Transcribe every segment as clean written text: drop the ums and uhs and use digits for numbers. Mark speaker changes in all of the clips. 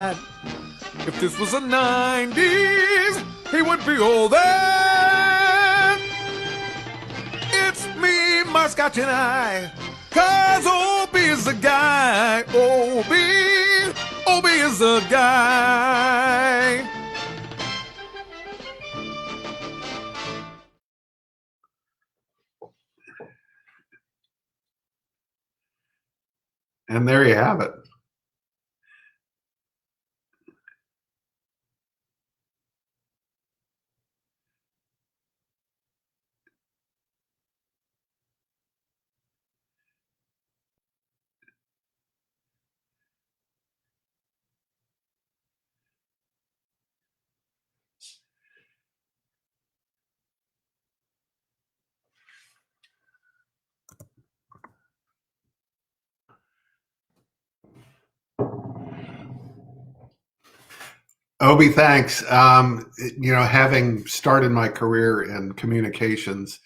Speaker 1: If this was the 90s, he would be all that. It's me, my Scotch and I. Cause Obi is the guy. Obi is the guy.
Speaker 2: And there you have it. Obi, thanks. Having started my career in communications,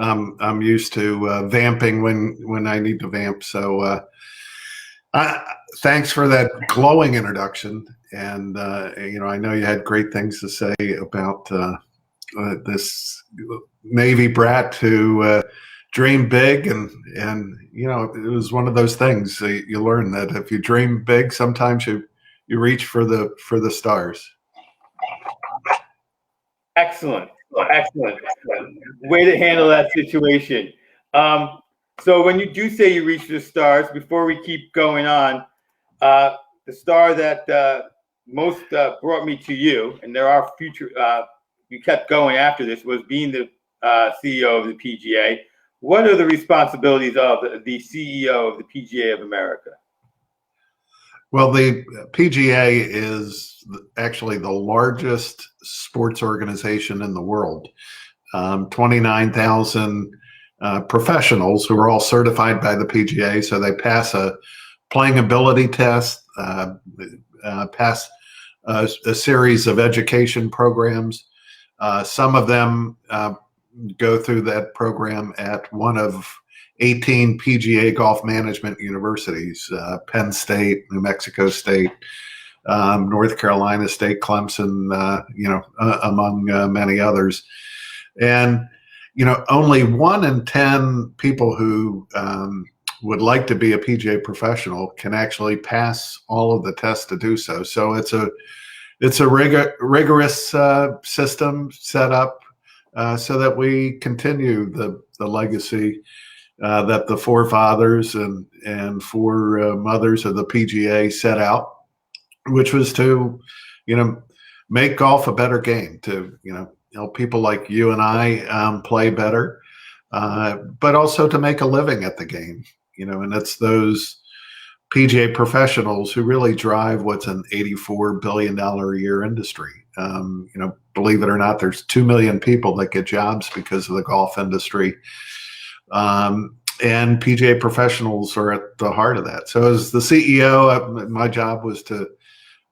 Speaker 2: I'm used to vamping when I need to vamp. So thanks for that glowing introduction. And I know you had great things to say about this Navy brat who dreamed big, and it was one of those things you learn that if you dream big, sometimes you reach for the stars.
Speaker 3: Excellent. Way to handle that situation. So when you do say you reach for the stars, before we keep going on, the star that most brought me to you, and there are future, you kept going after this, was being the CEO of the PGA. What are the responsibilities of the CEO of the PGA of America?
Speaker 2: Well, the PGA is actually the largest sports organization in the world. 29,000 professionals who are all certified by the PGA. So they pass a playing ability test, pass a series of education programs. Some of them go through that program at one of 18 PGA golf management universities, Penn State, New Mexico State, North Carolina State, Clemson, among many others. And, only 1 in 10 people who would like to be a PGA professional can actually pass all of the tests to do so. So it's a rigorous system set up so that we continue the legacy that the forefathers and foremothers of the PGA set out, which was to, make golf a better game, to, help people like you and I play better, but also to make a living at the game, and it's those PGA professionals who really drive what's an $84 billion a year industry. Believe it or not, there's 2 million people that get jobs because of the golf industry. And PGA professionals are at the heart of that. So as the CEO, my job was to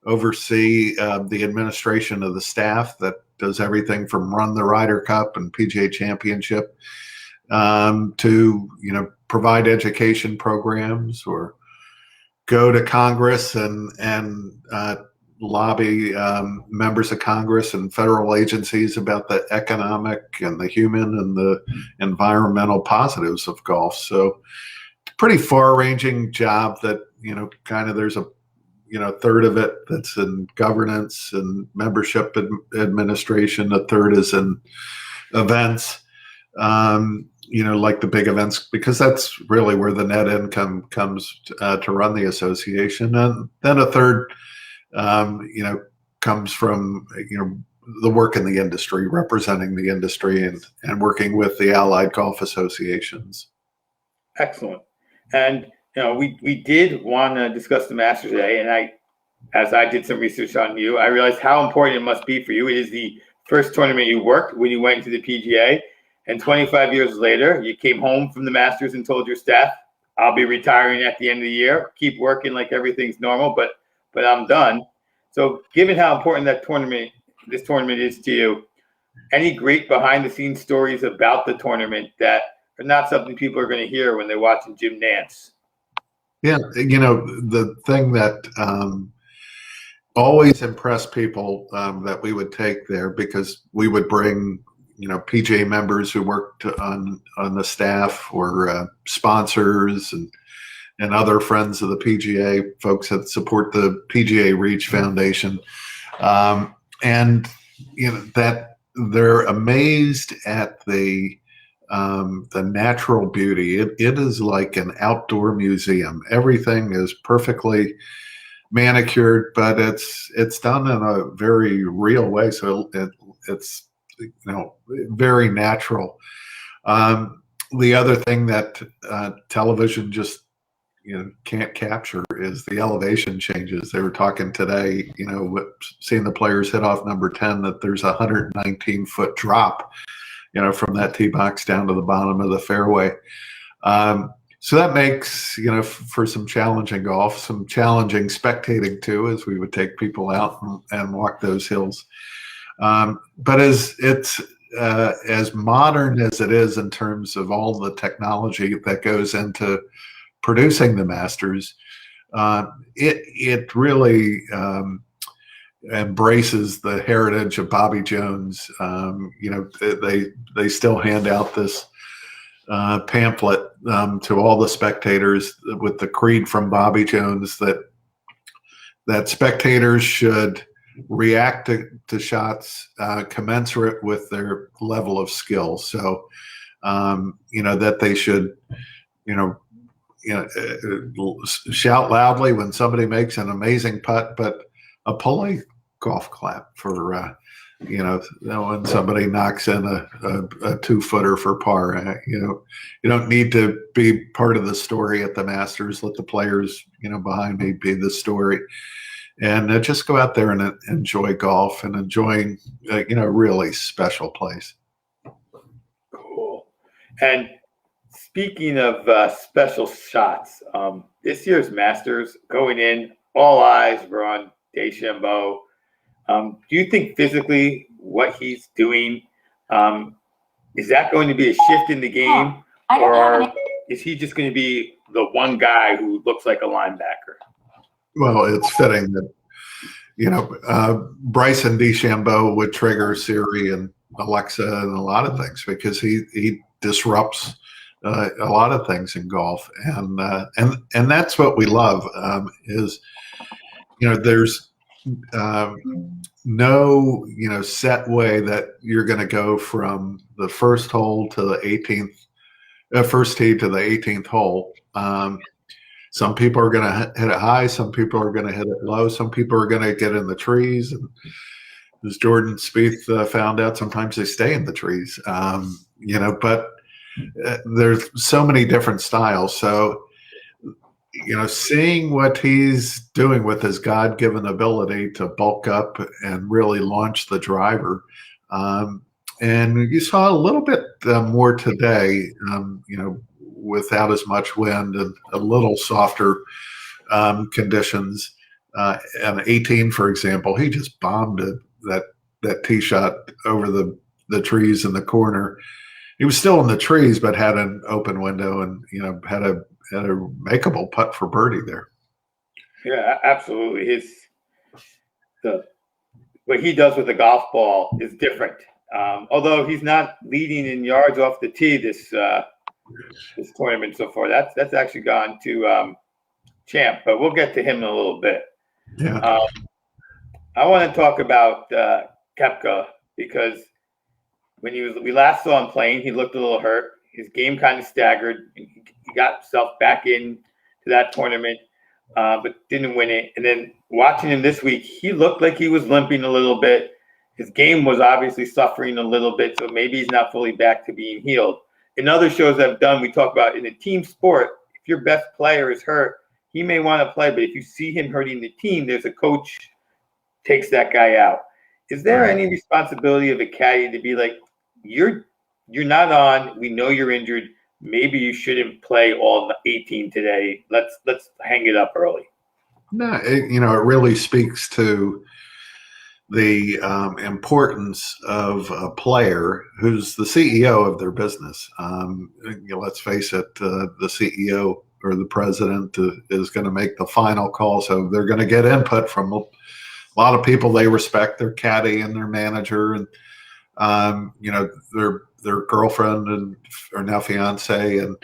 Speaker 2: oversee the administration of the staff that does everything from run the Ryder Cup and PGA Championship to, provide education programs or go to Congress and lobby members of Congress and federal agencies about the economic and the human and the environmental positives of golf. So pretty far-ranging job that, kind of there's a, third of it that's in governance and membership administration. A third is in events, like the big events, because that's really where the net income comes to run the association. And then a third comes from, the work in the industry, representing the industry and working with the allied golf associations.
Speaker 3: Excellent. And, we did want to discuss the Masters today. And as I did some research on you, I realized how important it must be for you. It is the first tournament you worked when you went into the PGA. And 25 years later, you came home from the Masters and told your staff, I'll be retiring at the end of the year, keep working like everything's normal, but I'm done. So given how important this tournament is to you, any great behind the scenes stories about the tournament that are not something people are going to hear when they're watching Jim Nantz?
Speaker 2: Yeah. The thing that always impressed people that we would take there, because we would bring, PGA members who worked on the staff, or sponsors, and other friends of the PGA, folks that support the PGA Reach Foundation, and that they're amazed at the natural beauty. It is like an outdoor museum. Everything is perfectly manicured, but it's done in a very real way. So it's very natural. The other thing that television just can't capture is the elevation changes. They were talking today, seeing the players hit off number 10, that there's a 119-foot drop, from that tee box down to the bottom of the fairway. So that makes, for some challenging golf, some challenging spectating too, as we would take people out and walk those hills. But as modern as it is in terms of all the technology that goes into producing the Masters, it really embraces the heritage of Bobby Jones. They still hand out this pamphlet to all the spectators with the creed from Bobby Jones that spectators should react to shots commensurate with their level of skill. So, that they should, shout loudly when somebody makes an amazing putt, but a polite golf clap for, when somebody knocks in a 2-footer for par. You don't need to be part of the story at the Masters. Let the players, behind me be the story. And just go out there and enjoy golf and enjoying, a really special place.
Speaker 3: Cool. And speaking of special shots, this year's Masters going in, all eyes were on DeChambeau. Do you think physically what he's doing, is that going to be a shift in the game? Or is he just going to be the one guy who looks like a linebacker?
Speaker 2: Well, it's fitting that, Bryson DeChambeau would trigger Siri and Alexa and a lot of things, because he disrupts a lot of things in golf. And that's what we love, is, there's no, set way that you're going to go from the first hole to the 18th, first tee to the 18th hole. Some people are going to hit it high. Some people are going to hit it low. Some people are going to get in the trees. And as Jordan Spieth found out, sometimes they stay in the trees. But there's so many different styles. So, seeing what he's doing with his God-given ability to bulk up and really launch the driver. And you saw a little bit more today, without as much wind and a little softer conditions. And 18, for example, he just bombed that tee shot over the trees in the corner. He was still in the trees, but had an open window and, had a makeable putt for birdie there.
Speaker 3: Yeah, absolutely. What he does with the golf ball is different. Although he's not leading in yards off the tee this tournament so far. That's actually gone to Champ, but we'll get to him in a little bit.
Speaker 2: Yeah.
Speaker 3: I want to talk about Koepka, because when we last saw him playing, he looked a little hurt. His game kind of staggered. He got himself back into that tournament, but didn't win it. And then watching him this week, he looked like he was limping a little bit. His game was obviously suffering a little bit, so maybe he's not fully back to being healed. In other shows I've done, we talk about in a team sport, if your best player is hurt, he may want to play, but if you see him hurting the team, there's a coach takes that guy out. Is there any responsibility of a caddy to be like, you're not on, we know you're injured, maybe you shouldn't play all 18 today. Let's hang it up early.
Speaker 2: No, it really speaks to the importance of a player who's the CEO of their business. Let's face it, the CEO or the president is going to make the final call, so they're going to get input from a lot of people, they respect their caddy and their manager and, you know, their girlfriend and or now fiance. And,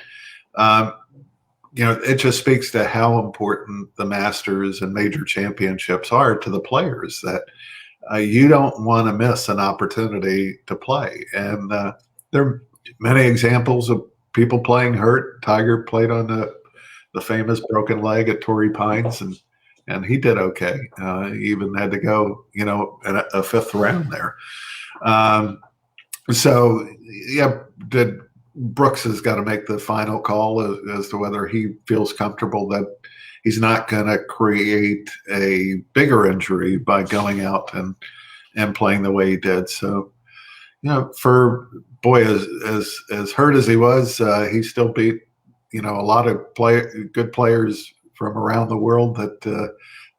Speaker 2: you know, it just speaks to how important the Masters and major championships are to the players, that you don't want to miss an opportunity to play. And there are many examples of people playing hurt. Tiger played on the famous broken leg at Torrey Pines, and he did okay. He even had to go, you know, in a fifth round there. So, yeah, Brooks has got to make the final call as to whether he feels comfortable that he's not going to create a bigger injury by going out and playing the way he did. So, you know, for boy, as hurt as he was, he still beat, you know, a lot of good players from around the world that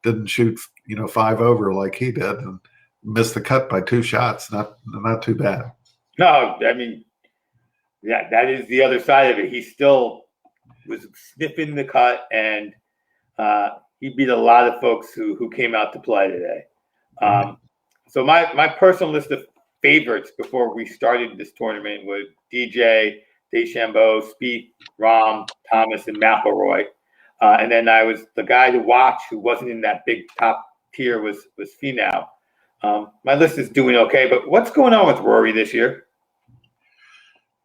Speaker 2: didn't shoot, you know, 5 over like he did, and missed the cut by 2 shots. Not too bad.
Speaker 3: No, I mean, yeah, that is the other side of it. He still was sniffing the cut, and he beat a lot of folks who came out to play today. So my personal list of favorites before we started this tournament was DJ, DeChambeau, Spieth, Rahm, Thomas, and McIlroy. And then I was the guy to watch who wasn't in that big top tier was Finau. My list is doing okay, but what's going on with Rory this year?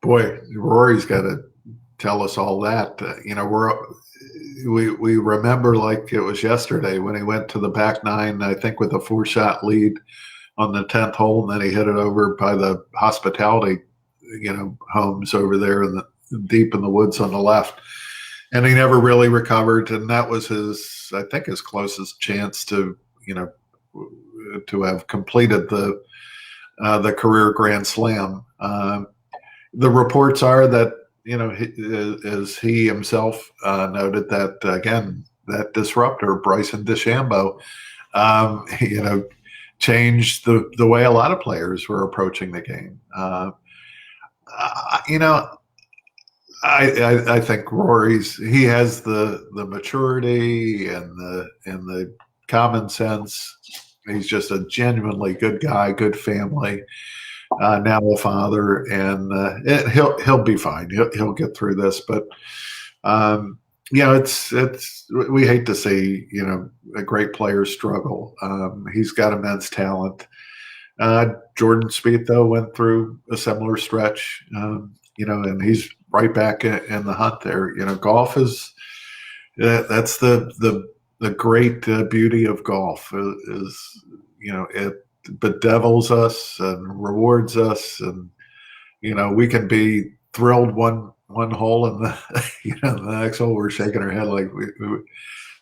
Speaker 2: Boy, Rory's got to tell us all that. You know, we remember like it was yesterday when he went to the back 9, I think with a 4-shot lead on the 10th hole, and then he hit it over by the hospitality, you know, homes over there deep in the woods on the left. And he never really recovered. And that was his closest chance to, you know, to have completed the career Grand Slam. The reports are that, you know, as he himself noted, that again, that disruptor, Bryson DeChambeau, you know, changed the way a lot of players were approaching the game. You know, I think he has the maturity and the common sense. He's just a genuinely good guy, good family. Now a father, and he'll be fine. He'll get through this. But you know, it's we hate to see, you know, a great player struggle. He's got immense talent. Jordan Spieth though went through a similar stretch, you know, and he's right back in the hunt there. You know, golf is that's the great beauty of golf is, you know, it bedevils us and rewards us, and you know, we can be thrilled one hole, and the next hole we're shaking our head like,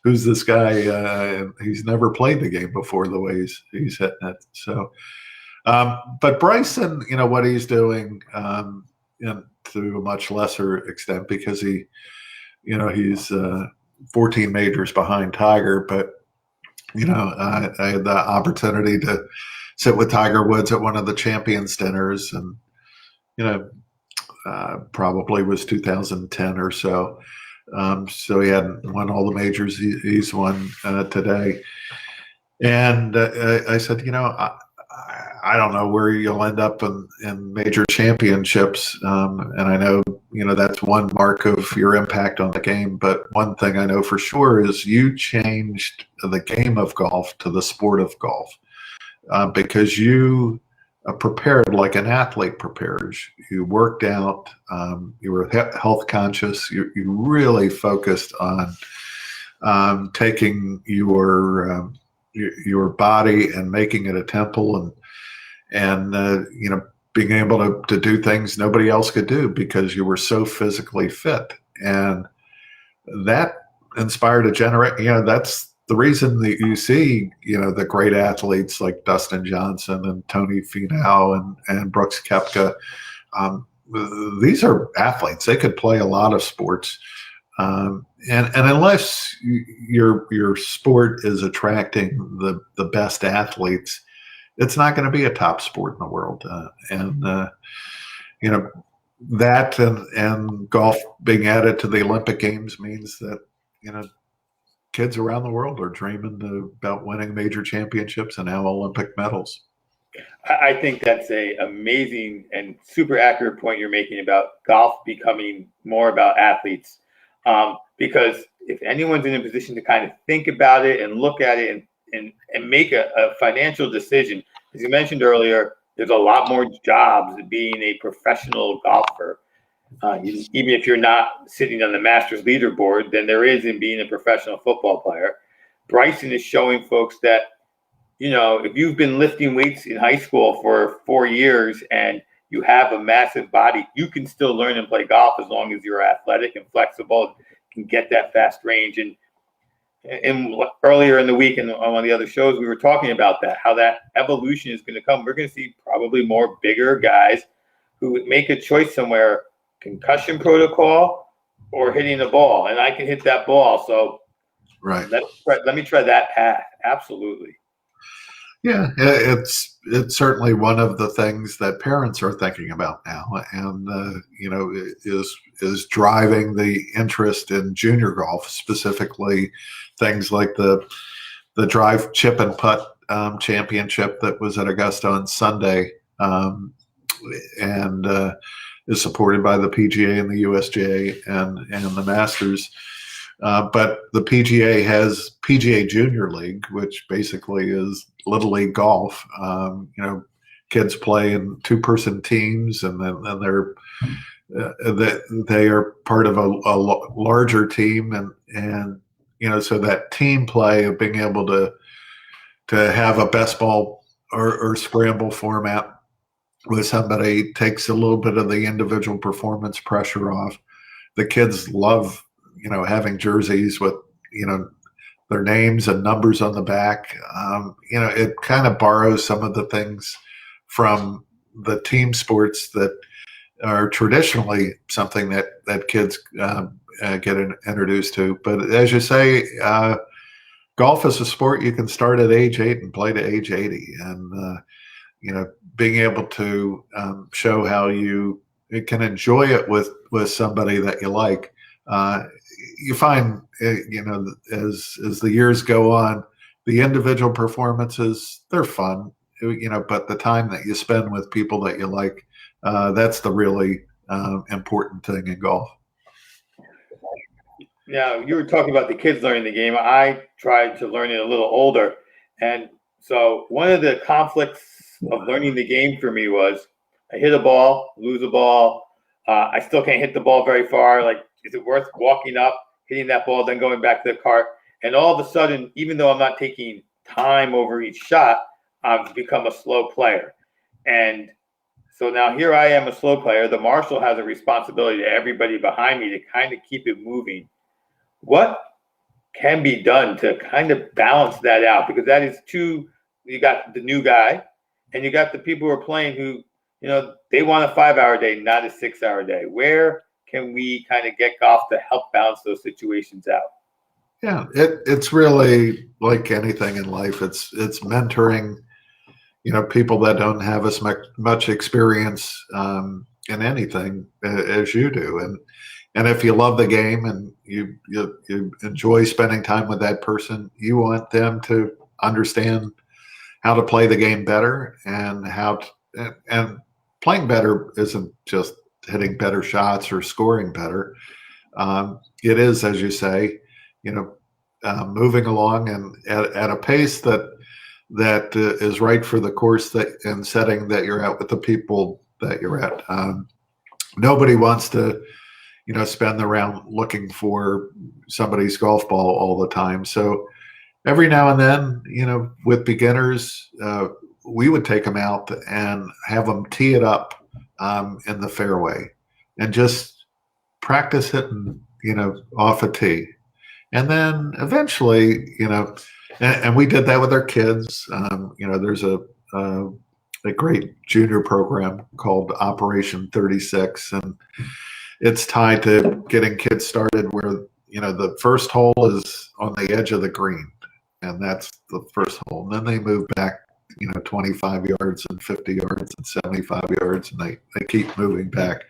Speaker 2: who's this guy? He's never played the game before the way he's hitting it. So, but Bryson, you know what he's doing, and to a much lesser extent because he's 14 majors behind Tiger, but you know, I had the opportunity to sit with Tiger Woods at one of the Champions dinners, and you know, probably was 2010 or so. So he hadn't won all the majors he's won today, and I said, you know, I don't know where you'll end up in major championships, and I know, you know, that's one mark of your impact on the game. But one thing I know for sure is you changed the game of golf to the sport of golf, because you prepared like an athlete prepares. You worked out, you were health conscious, you really focused on taking your body and making it a temple, and you know, being able to do things nobody else could do because you were so physically fit. And that inspired a generation. You know, that's the reason that you see, you know, the great athletes like Dustin Johnson and Tony Finau and Brooks Koepka. These are athletes. They could play a lot of sports. And unless your sport is attracting the best athletes, it's not going to be a top sport in the world. You know, that and golf being added to the Olympic Games means that, you know, kids around the world are dreaming about winning major championships and now Olympic medals.
Speaker 3: I think that's a amazing and super accurate point you're making about golf becoming more about athletes. Because if anyone's in a position to kind of think about it and look at it and make a financial decision, as you mentioned earlier, there's a lot more jobs being a professional golfer. Even if you're not sitting on the Masters leaderboard, than there is in being a professional football player. Bryson is showing folks that, if you've been lifting weights in high school for 4 years and you have a massive body, you can still learn and play golf as long as you're athletic and flexible, can get that fast range. And earlier in the week and on one of the other shows, we were talking about that, how that evolution is going to come. We're going to see probably more bigger guys who make a choice somewhere, concussion protocol or hitting the ball, and I can hit that ball. So
Speaker 2: right,
Speaker 3: let me try that path. Absolutely.
Speaker 2: Yeah, it's certainly one of the things that parents are thinking about now, and is driving the interest in junior golf, specifically things like the drive, chip, and putt championship that was at Augusta on Sunday, and is supported by the PGA and the USGA and the Masters. But the PGA has PGA Junior League, which basically is Little League golf. Kids play in 2-person teams, and then they are part of a larger team, and so that team play of being able to have a best ball or scramble format with somebody takes a little bit of the individual performance pressure off. The kids love having jerseys with, their names and numbers on the back. It kind of borrows some of the things from the team sports that are traditionally something that kids get introduced to. But as you say, golf is a sport you can start at age 8 and play to age 80. And, being able to show how you can enjoy it with somebody that you like. You find, as the years go on, the individual performances, they're fun, but the time that you spend with people that you like, that's the really important thing in golf.
Speaker 3: Now, you were talking about the kids learning the game. I tried to learn it a little older. And so one of the conflicts of learning the game for me was I hit a ball, lose a ball. I still can't hit the ball very far. Like, is it worth walking up, hitting that ball, then going back to the cart? And all of a sudden, even though I'm not taking time over each shot, I've become a slow player. And so now here I am, a slow player. The marshal has a responsibility to everybody behind me to kind of keep it moving. What can be done to kind of balance that out? Because that is you got the new guy and you got the people who are playing who, they want a 5-hour day, not a 6-hour day. Where can we kind of get golf to help balance those situations out?
Speaker 2: Yeah, it's really like anything in life. It's mentoring, people that don't have as much experience in anything as you do. And if you love the game and you enjoy spending time with that person, you want them to understand how to play the game better, and and playing better isn't just hitting better shots or scoring better. It is, as you say, moving along and at a pace that is right for the course and setting that you're at with the people that you're at. Nobody wants to, spend the round looking for somebody's golf ball all the time. So every now and then, with beginners, we would take them out and have them tee it up in the fairway and just practice hitting, off a tee. And then eventually, and we did that with our kids. There's a great junior program called Operation 36, and it's tied to getting kids started where, the first hole is on the edge of the green, and that's the first hole. And then they move back, 25 yards and 50 yards and 75 yards, and they keep moving back.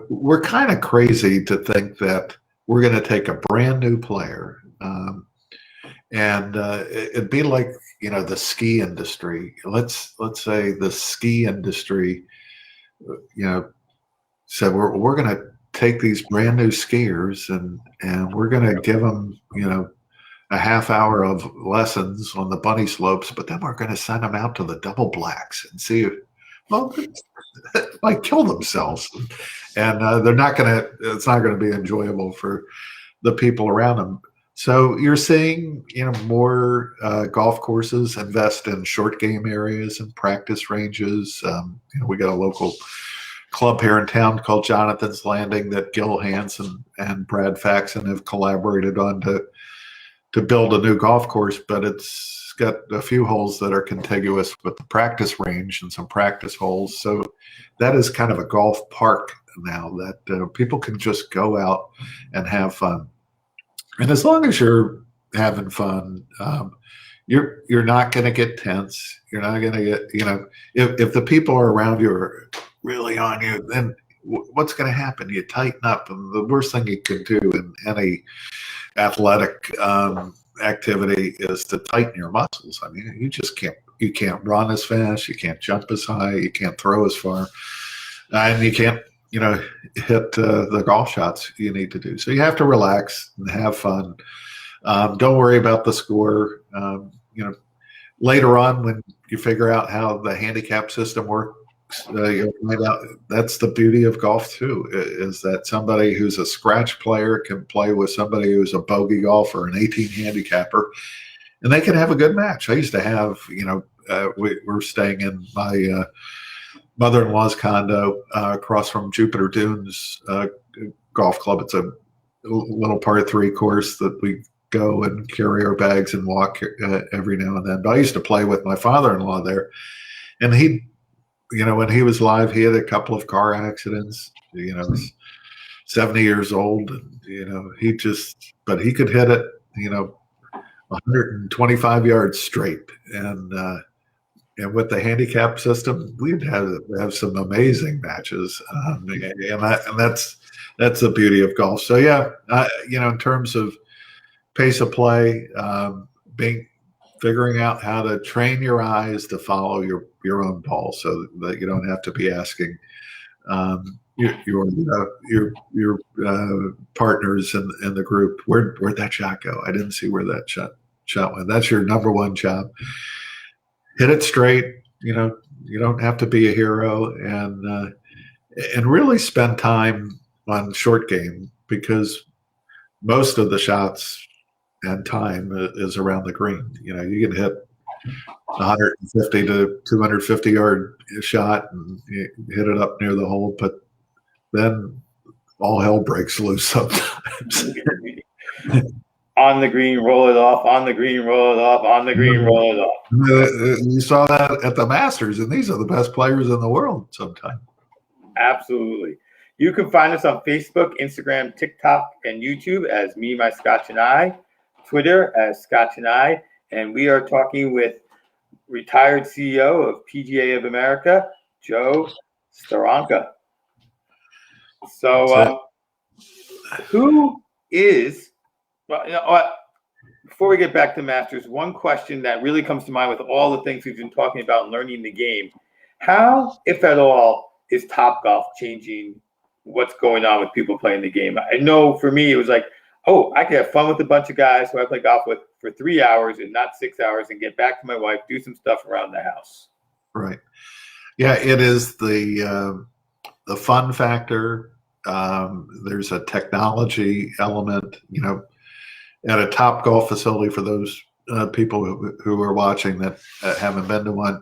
Speaker 2: We're kind of crazy to think that we're going to take a brand new player, and it'd be like, the ski industry. Let's say the ski industry, said we're going to take these brand new skiers and we're going to give them, a half hour of lessons on the bunny slopes, but then we're going to send them out to the double blacks and see if, well, like kill themselves, and it's not going to be enjoyable for the people around them. So you're seeing, more golf courses invest in short game areas and practice ranges. We got a local club here in town called Jonathan's Landing that Gil Hansen and Brad Faxon have collaborated on to build a new golf course, but it's got a few holes that are contiguous with the practice range and some practice holes. So that is kind of a golf park now that people can just go out and have fun. And as long as you're having fun, you're not going to get tense. You're not going to get, if the people around you are really on you, then what's going to happen? You tighten up. And the worst thing you can do in any athletic activity is to tighten your muscles. I mean, you can't run as fast. You can't jump as high. You can't throw as far. And you can't, hit the golf shots you need to do. So you have to relax and have fun. Don't worry about the score. Later on, when you figure out how the handicap system works, you'll find out that's the beauty of golf too, is that somebody who's a scratch player can play with somebody who's a bogey golfer, an 18 handicapper, and they can have a good match. I used to have, we're staying in my mother-in-law's condo across from Jupiter Dunes Golf Club. It's a little par 3 course that we go and carry our bags and walk every now and then. But I used to play with my father-in-law there, and he, when he was alive, he had a couple of car accidents. He's 70 years old, and but he could hit it, 125 yards straight, and with the handicap system, we'd have some amazing matches, and that's the beauty of golf. So yeah, in terms of pace of play, figuring out how to train your eyes to follow your own ball, so that you don't have to be asking your partners in the group, where'd that shot go? I didn't see where that shot went. That's your number one job. Hit it straight. You don't have to be a hero, and really spend time on short game, because most of the shots and time is around the green. You can hit 150 to 250 yard shot and you hit it up near the hole, but then all hell breaks loose sometimes.
Speaker 3: On the green, roll it off. On the green, roll it off. On the green, roll it off.
Speaker 2: You saw that at the Masters, and these are the best players in the world sometimes.
Speaker 3: Absolutely. You can find us on Facebook, Instagram, TikTok, and YouTube as Me, My Scotch, and I, Twitter as Scotch and I, and we are talking with retired CEO of PGA of America, Joe Steranka. So, who is? Well, before we get back to Masters, one question that really comes to mind with all the things we've been talking about learning the game: how, if at all, is Topgolf changing what's going on with people playing the game? I know for me, it was like, oh, I can have fun with a bunch of guys who I play golf with for 3 hours and not 6 hours, and get back to my wife, do some stuff around the house. Right.
Speaker 2: Yeah, it is the fun factor. There's a technology element, at a Topgolf facility, for those people who are watching that haven't been to one.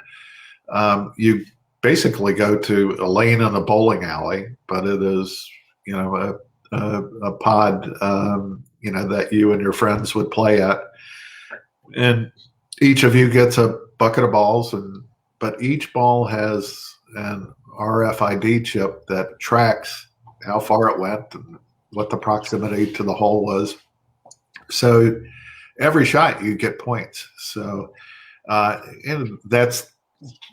Speaker 2: You basically go to a lane in a bowling alley, but it is, a pod, that you and your friends would play at, and each of you gets a bucket of balls, but each ball has an RFID chip that tracks how far it went and what the proximity to the hole was. So every shot you get points. So and that's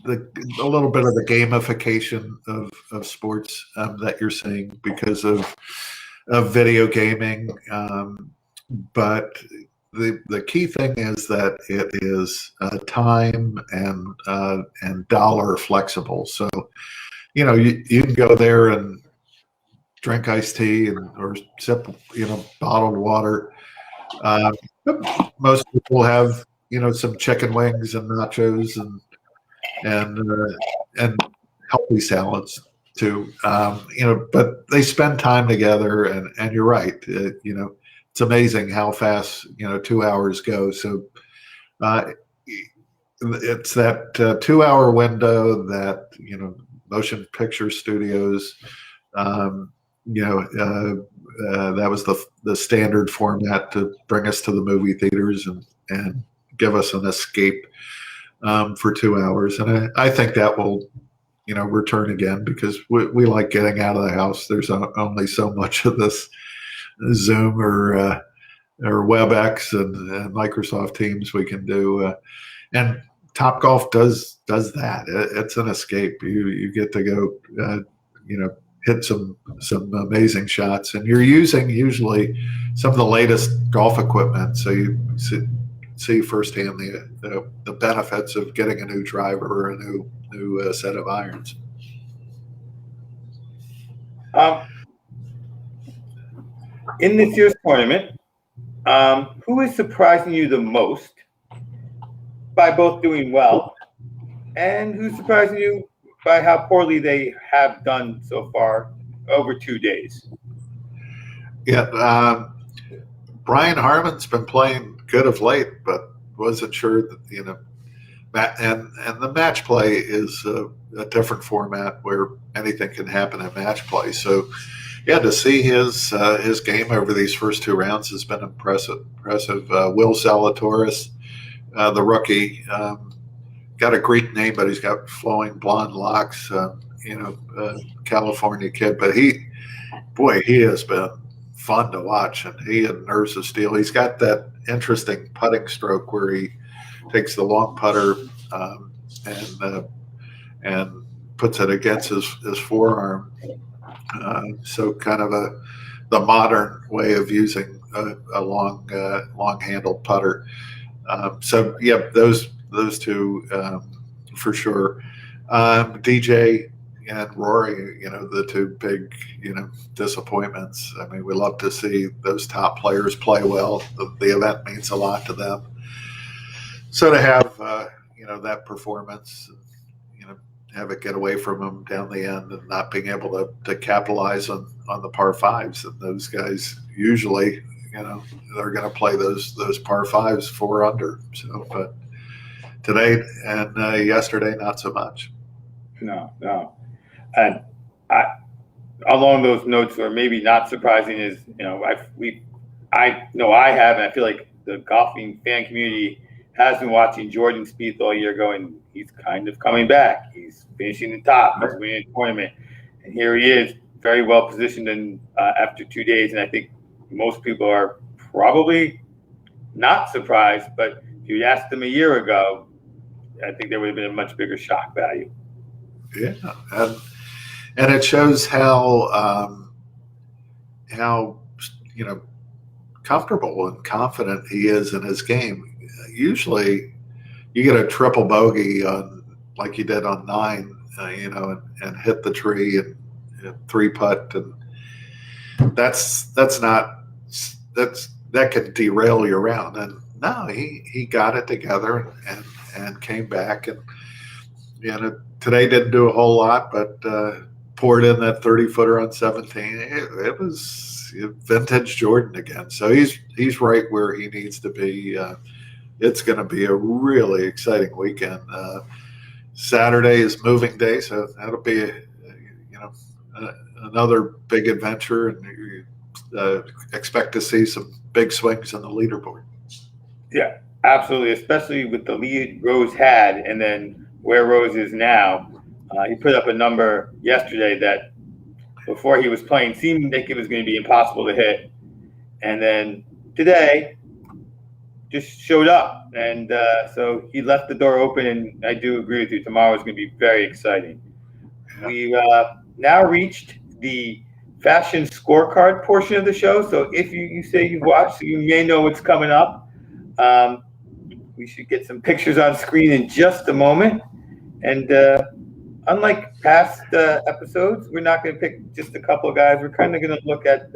Speaker 2: a little bit of the gamification of sports that you're seeing, because of of video gaming. But the key thing is that it is time and dollar flexible. So you can go there and drink iced tea or sip bottled water. Most people have some chicken wings and nachos and healthy salads too. But they spend time together, and you're right. It's amazing how fast 2 hours go. So it's that 2 hour window that motion picture studios. That was the standard format to bring us to the movie theaters and give us an escape for 2 hours. And I think that will return again, because we like getting out of the house. There's only so much of this Zoom or WebEx and Microsoft Teams we can do, and Topgolf does that. It's an escape. You get to go, hit some amazing shots, and you're using usually some of the latest golf equipment, so you see firsthand the benefits of getting a new driver or a new set of irons.
Speaker 3: In this year's tournament, who is surprising you the most by both doing well, and who's surprising you by how poorly they have done so far over 2 days?
Speaker 2: Yeah, Brian Harmon's been playing good of late, but wasn't sure that and the match play is a different format where anything can happen in match play. So, yeah, to see his game over these first 2 rounds has been impressive. Will Zalatoris, the rookie, got a Greek name, but he's got flowing blonde locks. California kid, but he has been fun to watch, and he had nerves of steel. He's got that interesting putting stroke where he takes the long putter and puts it against his forearm. So kind of the modern way of using a long handled putter. So yeah, those two for sure. DJ and Rory, the two big disappointments. I mean, we love to see those top players play well. The event means a lot to them. So to have that performance, have it get away from them down the end and not being able to capitalize on the par fives, and those guys usually they're going to play those par fives 4 under. So, but today and yesterday, not so much.
Speaker 3: No. And along those notes, or maybe not surprising, is I know I have, and I feel like the golfing fan community has been watching Jordan Spieth all year, going, he's kind of coming back. He's finishing the top. He's winning the tournament, and here he is, very well positioned. And after 2 days, and I think most people are probably not surprised. But if you'd asked them a year ago, I think there would have been a much bigger shock value.
Speaker 2: Yeah, and it shows how comfortable and confident he is in his game. Usually, you get a triple bogey on like you did on 9, and hit the tree and 3-putt, and that could derail your round. And no, he got it together and came back, and today didn't do a whole lot, but poured in that 30-footer on 17. It was vintage Jordan again. So he's right where he needs to be. It's going to be a really exciting weekend. Saturday is moving day, so that'll be another big adventure, and expect to see some big swings on the leaderboard.
Speaker 3: Yeah, absolutely, especially with the lead Rose had, and then where Rose is now. He put up a number yesterday that before he was playing seemed like it was going to be impossible to hit, and then today just showed up, and so he left the door open. And I do agree with you, tomorrow is going to be very exciting. We've now reached the fashion scorecard portion of the show. So if you say you've watched, so you may know what's coming up. We should get some pictures on screen in just a moment. And unlike past episodes, we're not going to pick just a couple of guys. We're kind of going to look at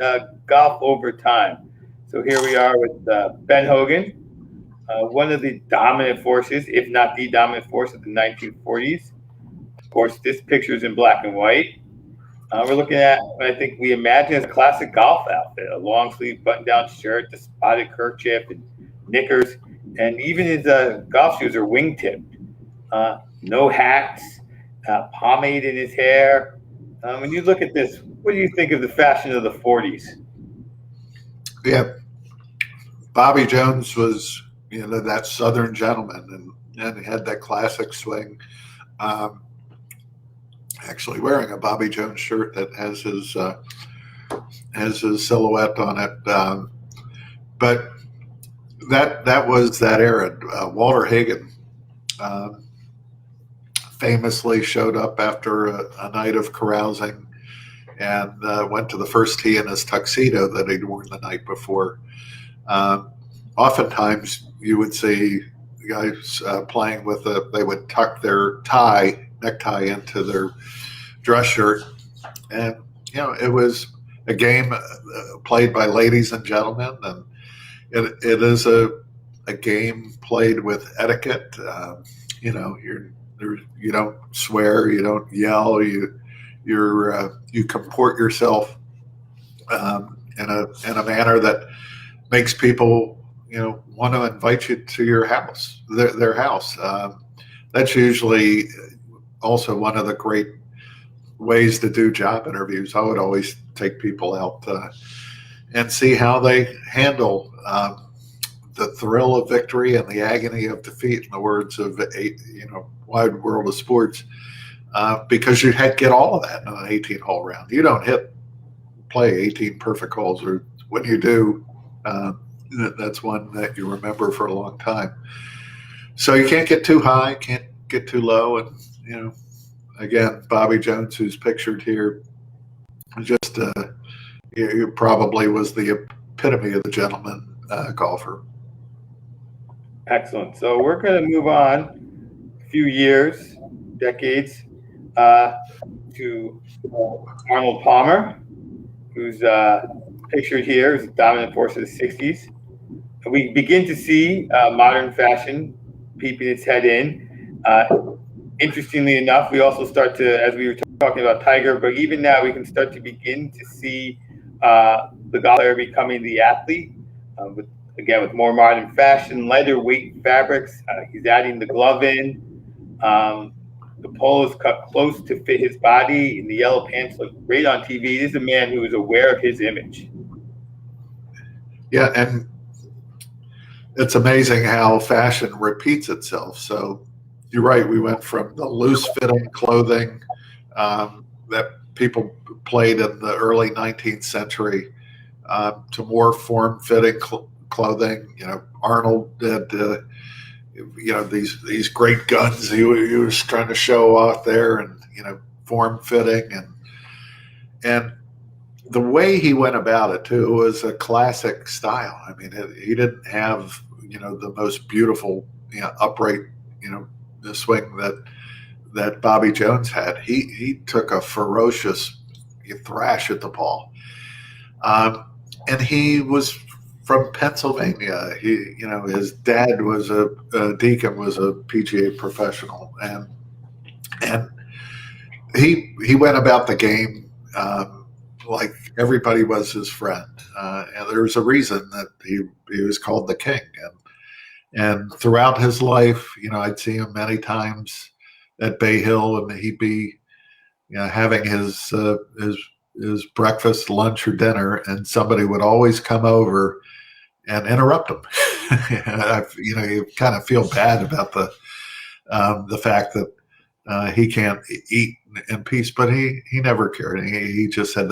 Speaker 3: golf over time. So here we are with Ben Hogan, one of the dominant forces, if not the dominant force of the 1940s. Of course, this picture is in black and white. We're looking at what I think we imagine as a classic golf outfit, a long sleeve button-down shirt, the spotted kerchief, and knickers, and even his golf shoes are wingtipped. No hats, pomade in his hair. When you look at this, what do you think of the fashion of the 40s?
Speaker 2: Yeah, Bobby Jones was, that Southern gentleman, and he had that classic swing. Actually wearing a Bobby Jones shirt that has his silhouette on it. But that was that era. Walter Hagen famously showed up after a night of carousing and went to the first tee in his tuxedo that he'd worn the night before. Oftentimes you would see guys playing with they would tuck their necktie into their dress shirt, and it was a game played by ladies and gentlemen, and it is a game played with etiquette. You don't swear, you don't yell, you comport yourself in a manner that makes people want to invite you to your house, their house. That's usually also one of the great ways to do job interviews. I would always take people out and see how they handle the thrill of victory and the agony of defeat, in the words of Wide World of Sports, because you had to get all of that in an 18-hole round. You don't play 18 perfect holes, or when you do, that's one that you remember for a long time. So you can't get too high, can't get too low, and again, Bobby Jones, who's pictured here, just he probably was the epitome of the gentleman golfer.
Speaker 3: Excellent. So we're going to move on a few years, decades, to Arnold Palmer, who's pictured here as a dominant force of the 60s. And we begin to see modern fashion peeping its head in. Interestingly enough, we also start to, as we were talking about Tiger, but even now we can start to begin to see the golf player becoming the athlete, with more modern fashion, lighter weight fabrics. He's adding the glove in. The polo is cut close to fit his body, and the yellow pants look great on TV. This is a man who is aware of his image.
Speaker 2: Yeah, and it's amazing how fashion repeats itself. So you're right. We went from the loose-fitting clothing that people played in the early 19th century to more form-fitting clothing. Arnold did these great guns he was trying to show off there, and form-fitting, and the way he went about it too was a classic style. I mean, he didn't have the most beautiful upright the swing that Bobby Jones had. He took a ferocious thrash at the ball, and he was from Pennsylvania. His dad was Deacon was a PGA professional, and he went about the game like everybody was his friend, and there's a reason that he was called the King. And throughout his life, I'd see him many times at Bay Hill, and he'd be, having his breakfast, lunch, or dinner, and somebody would always come over and interrupt him. You kind of feel bad about the fact that he can't eat in peace, but he never cared. He just said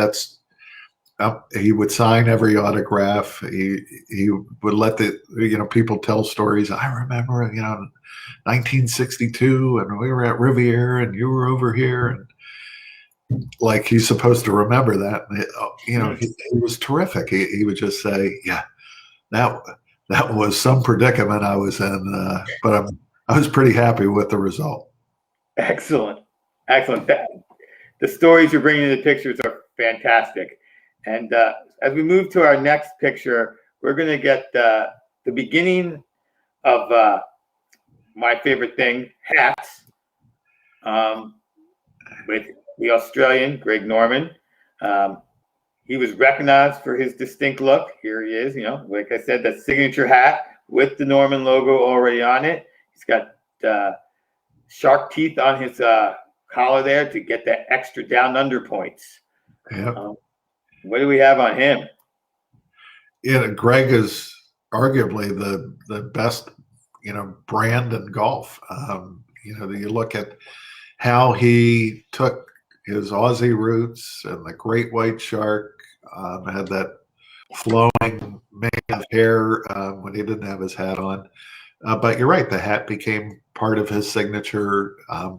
Speaker 2: he would sign every autograph. He would let the people tell stories. I remember 1962, and we were at Riviera, and you were over here, like he's supposed to remember that. You know, he was terrific. He would just say, "Yeah, that that was some predicament I was in, but I was pretty happy with the result."
Speaker 3: Excellent, excellent. The stories you're bringing to the pictures are fantastic. And as we move to our next picture, we're going to get the beginning of my favorite thing, hats, with the Australian, Greg Norman. He was recognized for his distinct look. Here he is, you know, like I said, that signature hat with the Norman logo already on it. He's got shark teeth on his collar there to get that extra down under points.
Speaker 2: Yeah.
Speaker 3: What do we have on him?
Speaker 2: Yeah, Greg is arguably the best, you know, brand in golf. You know, you look at how he took his Aussie roots and the great white shark, had that flowing mane of hair when he didn't have his hat on. But you're right, the hat became part of his signature.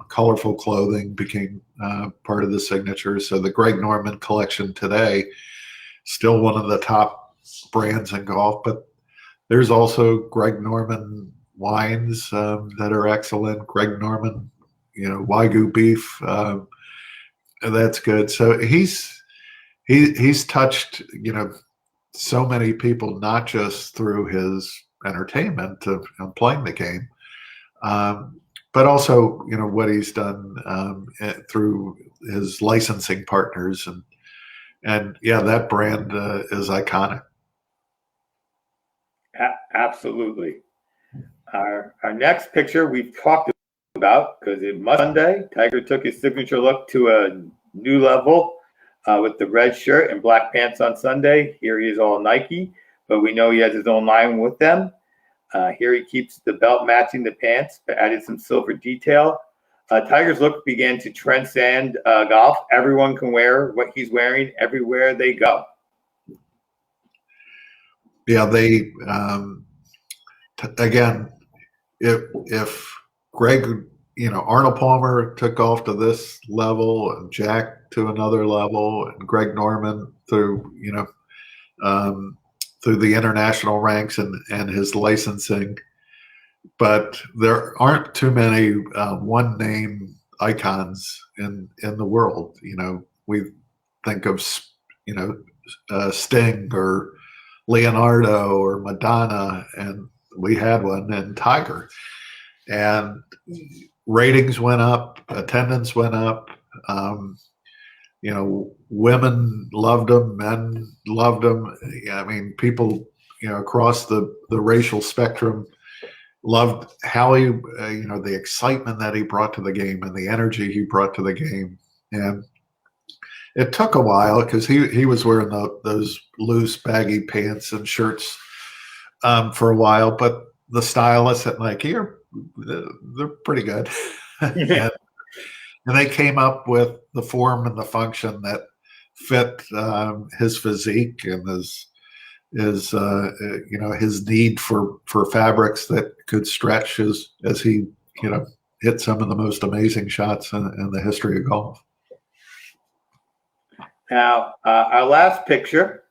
Speaker 2: Colorful clothing became part of the signature. So the Greg Norman collection today, still one of the top brands in golf. But there's also Greg Norman wines that are excellent. Greg Norman, you know, Wagyu beef, that's good. So he's touched, you know, so many people, not just through his entertainment of playing the game, but also, you know, what he's done through his licensing partners, and yeah, that brand is iconic.
Speaker 3: Absolutely. Our next picture we've talked about because it must Sunday. Tiger took his signature look to a new level with the red shirt and black pants on Sunday. Here he is all Nike, but we know he has his own line with them. Here he keeps the belt matching the pants, but added some silver detail. Tiger's look began to transcend golf. Everyone can wear what he's wearing everywhere they go.
Speaker 2: Yeah, they again, if Greg, you know, Arnold Palmer took golf to this level, and Jack to another level, and Greg Norman through, you know, through the international ranks and his licensing. But there aren't too many one name icons in the world. You know, we think of, you know, Sting or Leonardo or Madonna, and we had one in Tiger. And ratings went up, attendance went up. You know, women loved him, men loved him. I mean, people, you know, across the racial spectrum loved how he, you know, the excitement that he brought to the game and the energy he brought to the game. And it took a while because he was wearing those loose, baggy pants and shirts for a while, but the stylists at Nike they're pretty good. And they came up with the form and the function that fit his physique and his you know, his need for fabrics that could stretch as he, you know, hit some of the most amazing shots in the history of golf.
Speaker 3: Now, our last picture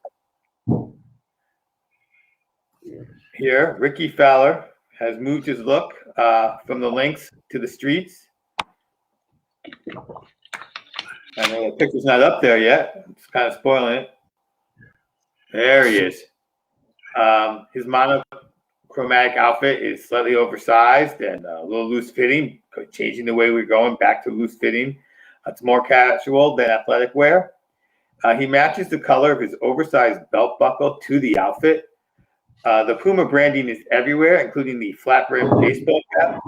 Speaker 3: here, Ricky Fowler has moved his look from the links to the streets. I know the picture's not up there yet. It's kind of spoiling it. There he is. His monochromatic outfit is slightly oversized and a little loose fitting, changing the way we're going back to loose fitting. It's more casual than athletic wear. He matches the color of his oversized belt buckle to the outfit. The Puma branding is everywhere, including the flat brim baseball cap.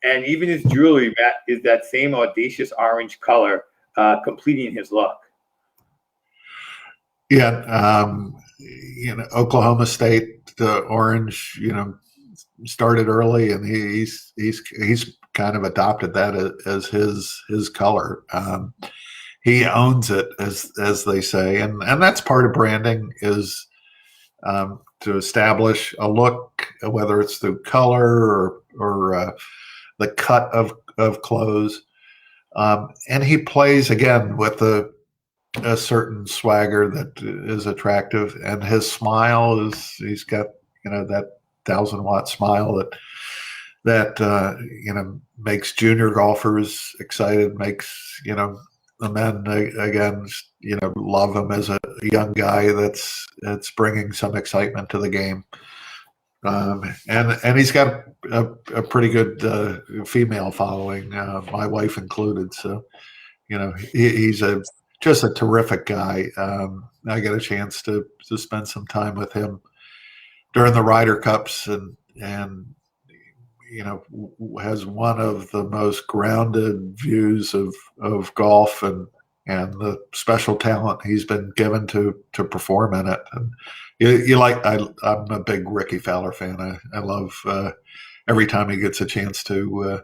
Speaker 3: And even his jewelry is that same audacious orange color, completing his look.
Speaker 2: Yeah, you know, Oklahoma State, the orange, you know, started early, and he's kind of adopted that as his color. He owns it, as they say, and that's part of branding is to establish a look, whether it's through color or the cut of clothes. And he plays again with a certain swagger that is attractive, and his smile he's got, that 1,000-watt smile that makes junior golfers excited, makes, the men again, love him as a young guy that's bringing some excitement to the game. And he's got a pretty good female following, my wife included. So, he's just a terrific guy. I got a chance to spend some time with him during the Ryder Cups, and has one of the most grounded views of golf and the special talent he's been given to perform in it. And I'm a big Ricky Fowler fan. I love every time he gets a chance to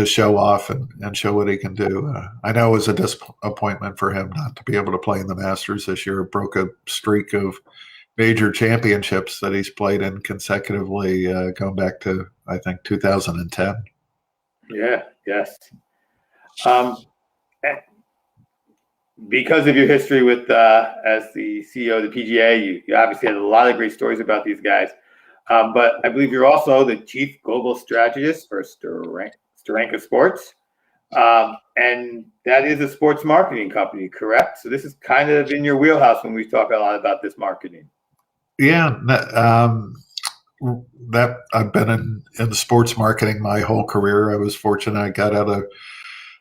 Speaker 2: show off and show what he can do. I know it was a disappointment for him not to be able to play in the Masters this year. It broke a streak of major championships that he's played in consecutively, going back to, I think, 2010.
Speaker 3: Yeah, yes. Because of your history with as the CEO of the PGA, you obviously had a lot of great stories about these guys. But I believe you're also the chief global strategist for Steranka Sports. And that is a sports marketing company, correct? So this is kind of in your wheelhouse when we talk a lot about this marketing.
Speaker 2: Yeah, that I've been in sports marketing my whole career. I was fortunate. I got out of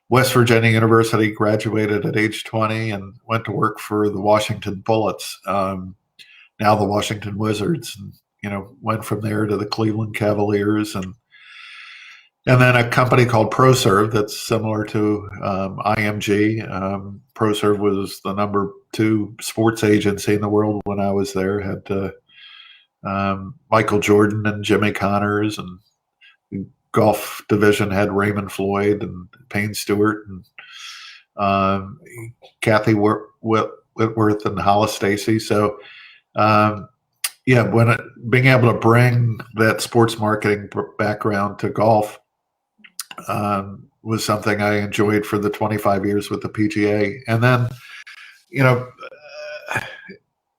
Speaker 2: West Virginia University, graduated at age 20, and went to work for the Washington Bullets, now the Washington Wizards, and went from there to the Cleveland Cavaliers, and then a company called ProServe that's similar to IMG. ProServe was the number 2 sports agency in the world when I was there. Had Michael Jordan and Jimmy Connors, and the golf division had Raymond Floyd and Payne Stewart and Kathy Whitworth and Hollis Stacy. So, being able to bring that sports marketing background to golf was something I enjoyed for the 25 years with the PGA. And then,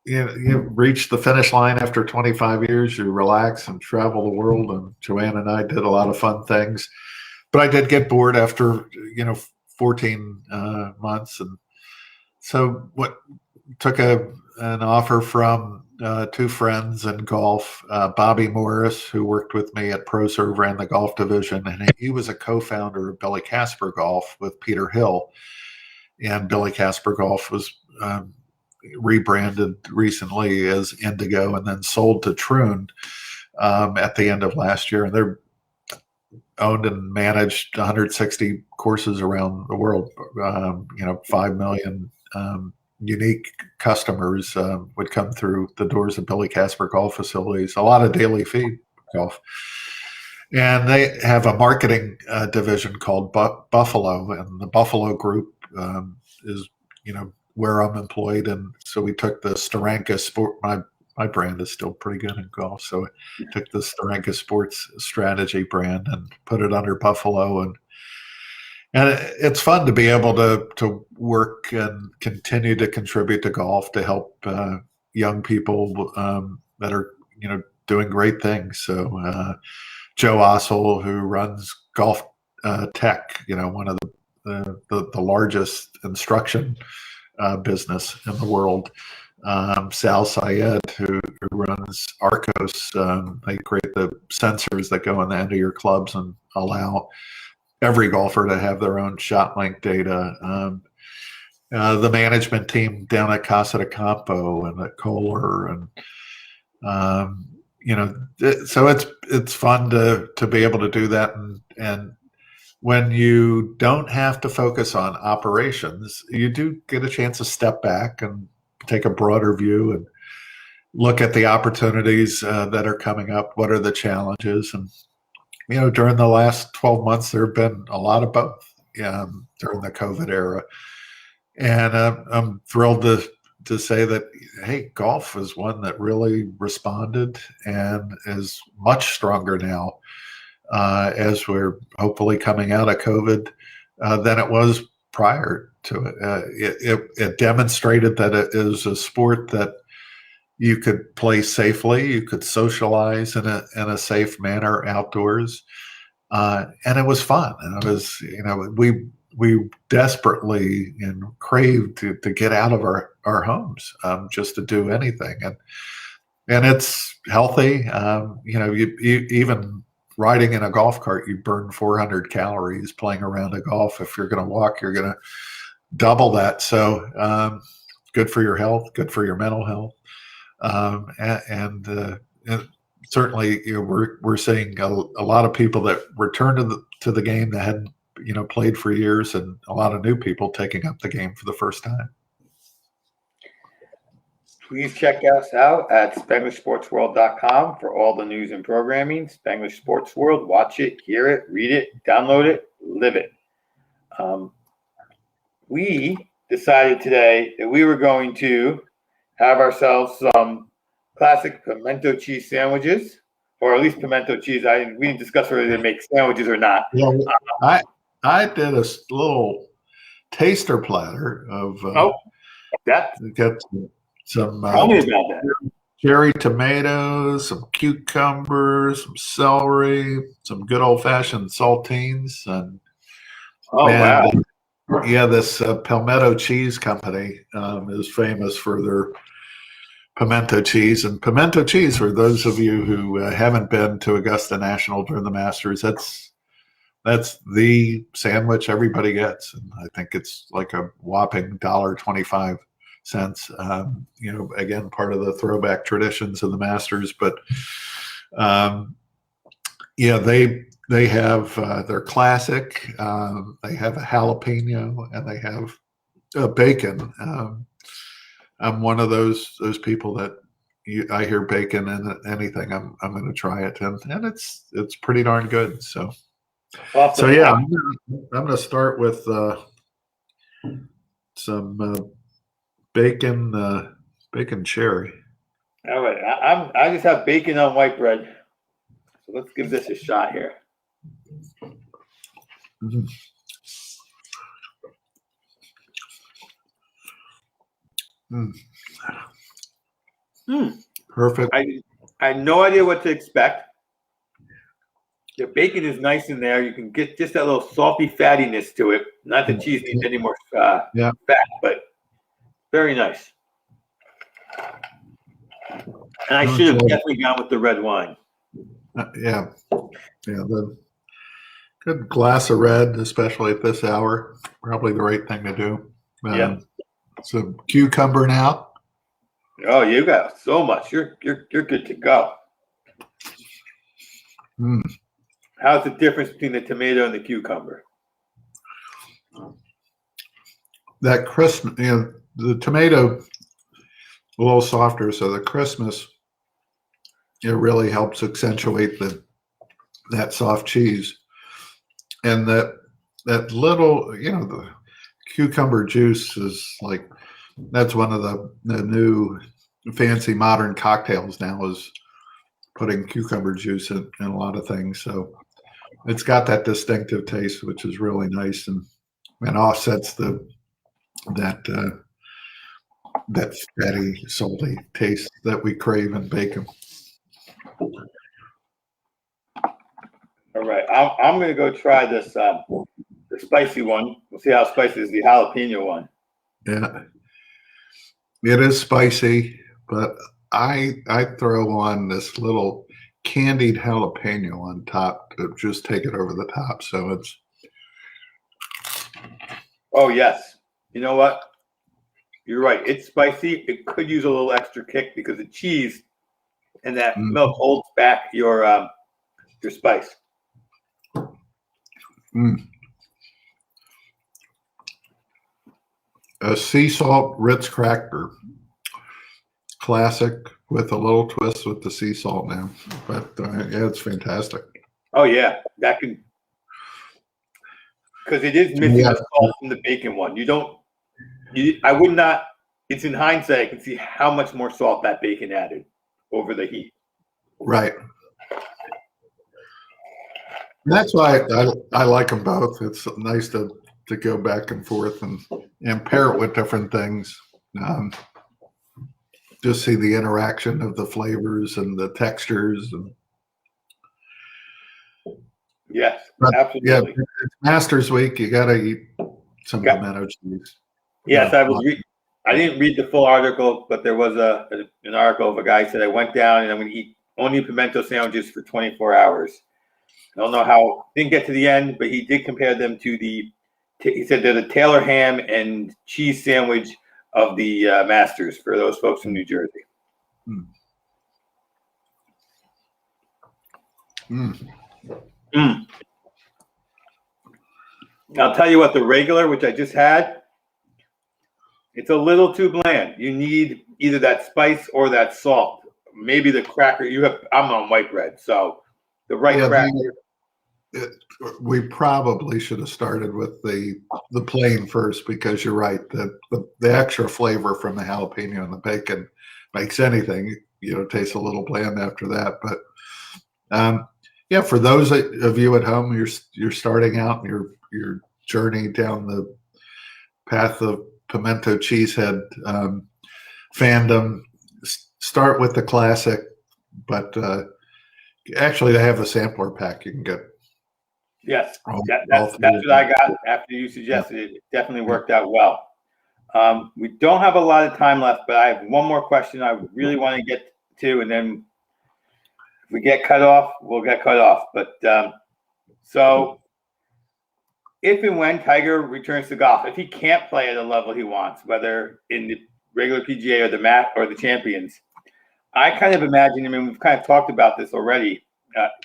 Speaker 2: you reach the finish line after 25 years, you relax and travel the world. And Joanne and I did a lot of fun things, but I did get bored after, 14 months. And so took an offer from 2 friends in golf, Bobby Morris, who worked with me at ProServe, ran the golf division, and he was a co-founder of Billy Casper Golf with Peter Hill. And Billy Casper Golf was rebranded recently as Indigo and then sold to Troon at the end of last year. And they're owned and managed 160 courses around the world. 5 million unique customers would come through the doors of Billy Casper golf facilities, a lot of daily feed golf. And they have a marketing division called Buffalo, and the Buffalo group is, where I'm employed. And so we took the Steranka Sport, my brand is still pretty good in golf. So we took the Steranka Sports Strategy brand and put it under Buffalo. And it's fun to be able to work and continue to contribute to golf to help young people that are, doing great things. So Joe Ossel, who runs Golf Tech, one of the largest instruction business in the world. Sal Syed, who runs Arcos, they create the sensors that go in the end of your clubs and allow every golfer to have their own shot length data. The management team down at Casa de Campo and at Kohler, and so it's fun to be able to do that. And when you don't have to focus on operations, you do get a chance to step back and take a broader view and look at the opportunities that are coming up. What are the challenges? And during the last 12 months, there have been a lot of both during the COVID era. And I'm thrilled to say that, hey, golf is one that really responded and is much stronger now as we're hopefully coming out of COVID. than it was prior to it. It demonstrated that it is a sport that you could play safely, you could socialize in a safe manner outdoors, and it was fun. And it was, we desperately craved to get out of our homes, just to do anything, and it's healthy. You even riding in a golf cart, you burn 400 calories playing around a golf. If you're going to walk, you're going to double that. So good for your health, good for your mental health. And certainly, we're seeing a lot of people that return to the game that hadn't played for years, and a lot of new people taking up the game for the first time.
Speaker 3: Please check us out at SpanglishSportsWorld.com for all the news and programming. Spanglish Sports World. Watch it, hear it, read it, download it, live it. We decided today that we were going to have ourselves some classic pimento cheese sandwiches, or at least pimento cheese. We didn't discuss whether they make sandwiches or not.
Speaker 2: Well, I did a little taster platter of
Speaker 3: that.
Speaker 2: Get some
Speaker 3: Tell me about that.
Speaker 2: Cherry tomatoes, some cucumbers, some celery, some good old-fashioned saltines, and
Speaker 3: wow.
Speaker 2: Yeah, this Palmetto Cheese Company is famous for their pimento cheese. And pimento cheese, for those of you who haven't been to Augusta National during the Masters, that's the sandwich everybody gets, and I think it's like a whopping $1.25. Again, part of the throwback traditions of the Masters, but they have their classic. They have a jalapeno, and they have a bacon. I'm one of those people that I hear bacon in anything, I'm going to try it, and it's pretty darn good. So yeah, I'm going to start with some bacon cherry.
Speaker 3: All right, I just have bacon on white bread, so let's give this a shot here.
Speaker 2: Perfect.
Speaker 3: I had no idea what to expect. The bacon is nice in there. You can get just that little salty fattiness to it. Not that cheese needs any more fat, but very nice. And I should have definitely gone with the red wine.
Speaker 2: The good glass of red, especially at this hour, probably the right thing to do. Some cucumber now.
Speaker 3: Oh, you got so much. You're good to go. How's the difference between the tomato and the cucumber?
Speaker 2: That crisp, the tomato a little softer, so the crispness, it really helps accentuate that soft cheese, and that little, the cucumber juice is like, that's one of the new fancy modern cocktails now, is putting cucumber juice in a lot of things. So it's got that distinctive taste, which is really nice, and offsets that fatty, salty taste that we crave in bacon.
Speaker 3: All right, I'm going to go try this the spicy one. We'll see how spicy is the jalapeno one.
Speaker 2: Yeah, it is spicy, but I throw on this little candied jalapeno on top to just take it over the top. So it's.
Speaker 3: Oh yes, you know what? You're right. It's spicy. It could use a little extra kick because the cheese and that milk holds back your spice.
Speaker 2: A sea salt Ritz cracker, classic, with a little twist with the sea salt now. But it's fantastic.
Speaker 3: Oh yeah, that can, because it is missing the salt from the bacon one. I would not. It's in hindsight, I can see how much more salt that bacon added over the heat.
Speaker 2: Right. And that's why I like them both. It's nice to to go back and forth and pair it with different things. Just see the interaction of the flavors and the textures. And,
Speaker 3: Yes,
Speaker 2: but,
Speaker 3: absolutely.
Speaker 2: Yeah, it's Masters Week. You got to eat some pimento cheese.
Speaker 3: Yes, I didn't read the full article, but there was an article of a guy who said, I went down and I'm going to eat only pimento sandwiches for 24 hours. I don't know how, didn't get to the end, but he did compare them to he said they're the Taylor ham and cheese sandwich of the Masters for those folks from New Jersey.
Speaker 2: Mm. Mm.
Speaker 3: Mm. I'll tell you what, the regular, which I just had, it's a little too bland. You need either that spice or that salt. Maybe the cracker. I'm on white bread, so the right cracker.
Speaker 2: We probably should have started with the plain first, because you're right. The extra flavor from the jalapeno and the bacon makes anything, taste a little bland after that. But yeah, for those of you at home, you're starting out your journey down the path of pimento cheesehead fandom. Start with the classic, but actually they have a sampler pack you can get.
Speaker 3: Yes, that's what I got after you suggested it. It definitely worked out well. We don't have a lot of time left, but I have one more question I really want to get to, and then if we get cut off, we'll get cut off. But so if and when Tiger returns to golf, if he can't play at a level he wants, whether in the regular PGA or the MAC or the Champions, I kind of imagine, we've kind of talked about this already,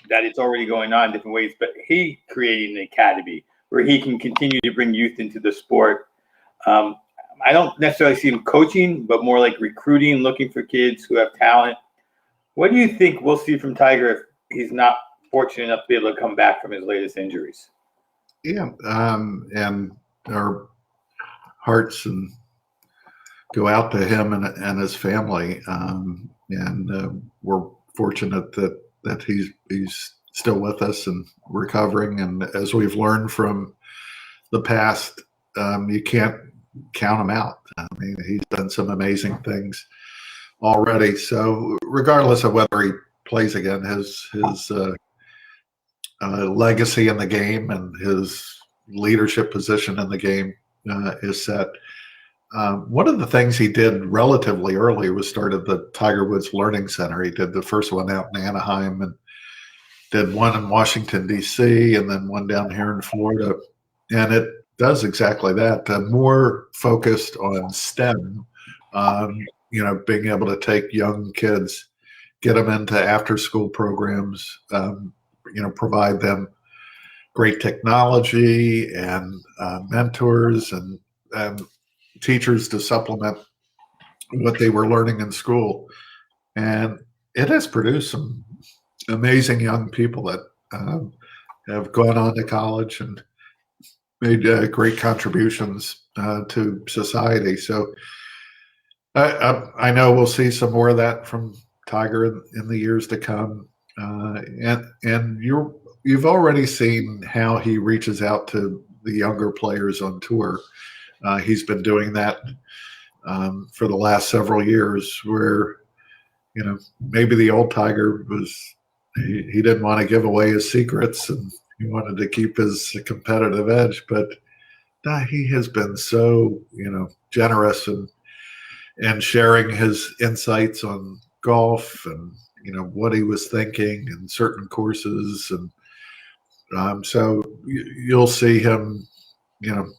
Speaker 3: that it's already going on in different ways, but he creating an academy where he can continue to bring youth into the sport. I don't necessarily see him coaching, but more like recruiting, looking for kids who have talent. What do you think we'll see from Tiger if he's not fortunate enough to be able to come back from his latest injuries?
Speaker 2: Yeah, and our hearts go out to him and his family, and we're fortunate that he's still with us and recovering. And as we've learned from the past, you can't count him out. He's done some amazing things already. So regardless of whether he plays again, his legacy in the game and his leadership position in the game is set. One of the things he did relatively early was started the Tiger Woods Learning Center. He did the first one out in Anaheim and did one in Washington, D.C., and then one down here in Florida. And it does exactly that, more focused on STEM, being able to take young kids, get them into after-school programs, provide them great technology and mentors and teachers to supplement what they were learning in school. And it has produced some amazing young people that have gone on to college and made great contributions to society. So I know we'll see some more of that from Tiger in the years to come. And you've already seen how he reaches out to the younger players on tour. He's been doing that for the last several years, where maybe the old Tiger he didn't want to give away his secrets and he wanted to keep his competitive edge, but he has been so generous and sharing his insights on golf and what he was thinking in certain courses. And so you'll see him,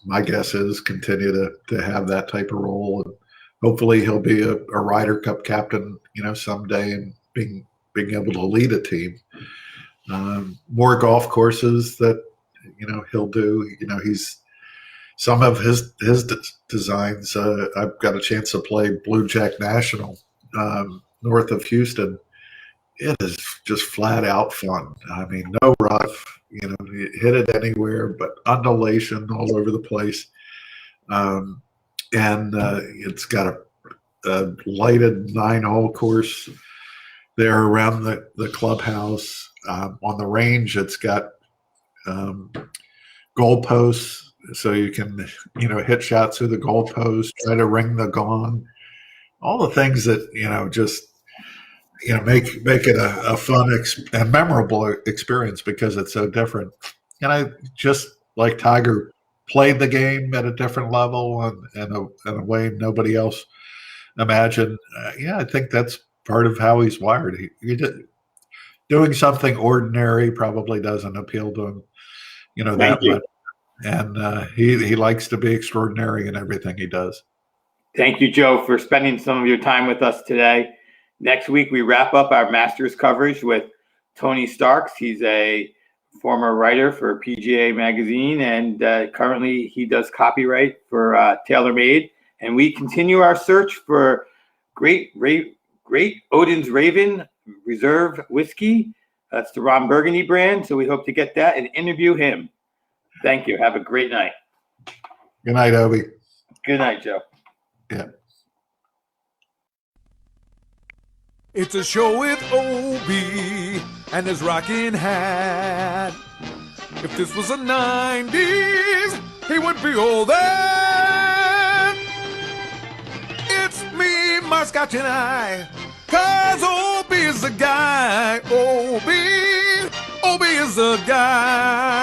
Speaker 2: my guess is continue to have that type of role. And hopefully he'll be a Ryder Cup captain, someday, and being able to lead a team. More golf courses that, he'll do. He's some of his designs. I've got a chance to play Blue Jack National north of Houston. It is just flat out fun. No rough, you hit it anywhere, but undulation all over the place. And it's got a lighted 9-hole course there around the clubhouse. On the range, it's got goalposts so you can, hit shots through the goalpost, try to ring the gong, all the things that, just, make it a fun and memorable experience because it's so different. And I just like Tiger played the game at a different level and in a way nobody else imagined. Yeah, I think that's part of how he's wired. He did, doing something ordinary probably doesn't appeal to him,
Speaker 3: Thank
Speaker 2: that
Speaker 3: you.
Speaker 2: much. And he likes to be extraordinary in everything he does.
Speaker 3: Thank you, Joe, for spending some of your time with us today. Next week, we wrap up our Masters coverage with Tony Starks. He's a former writer for PGA Magazine, and currently he does copyright for TaylorMade. And we continue our search for great Odin's Raven Reserve Whiskey. That's the Ron Burgundy brand. So we hope to get that and interview him. Thank you. Have a great night.
Speaker 2: Good night, Obi.
Speaker 3: Good night, Joe.
Speaker 2: Yeah.
Speaker 1: It's a show with Obi and his rocking hat. If this was the 90s, he would be all that. It's me, my Scotch and I, 'cause Obi is the guy. Obi is the guy.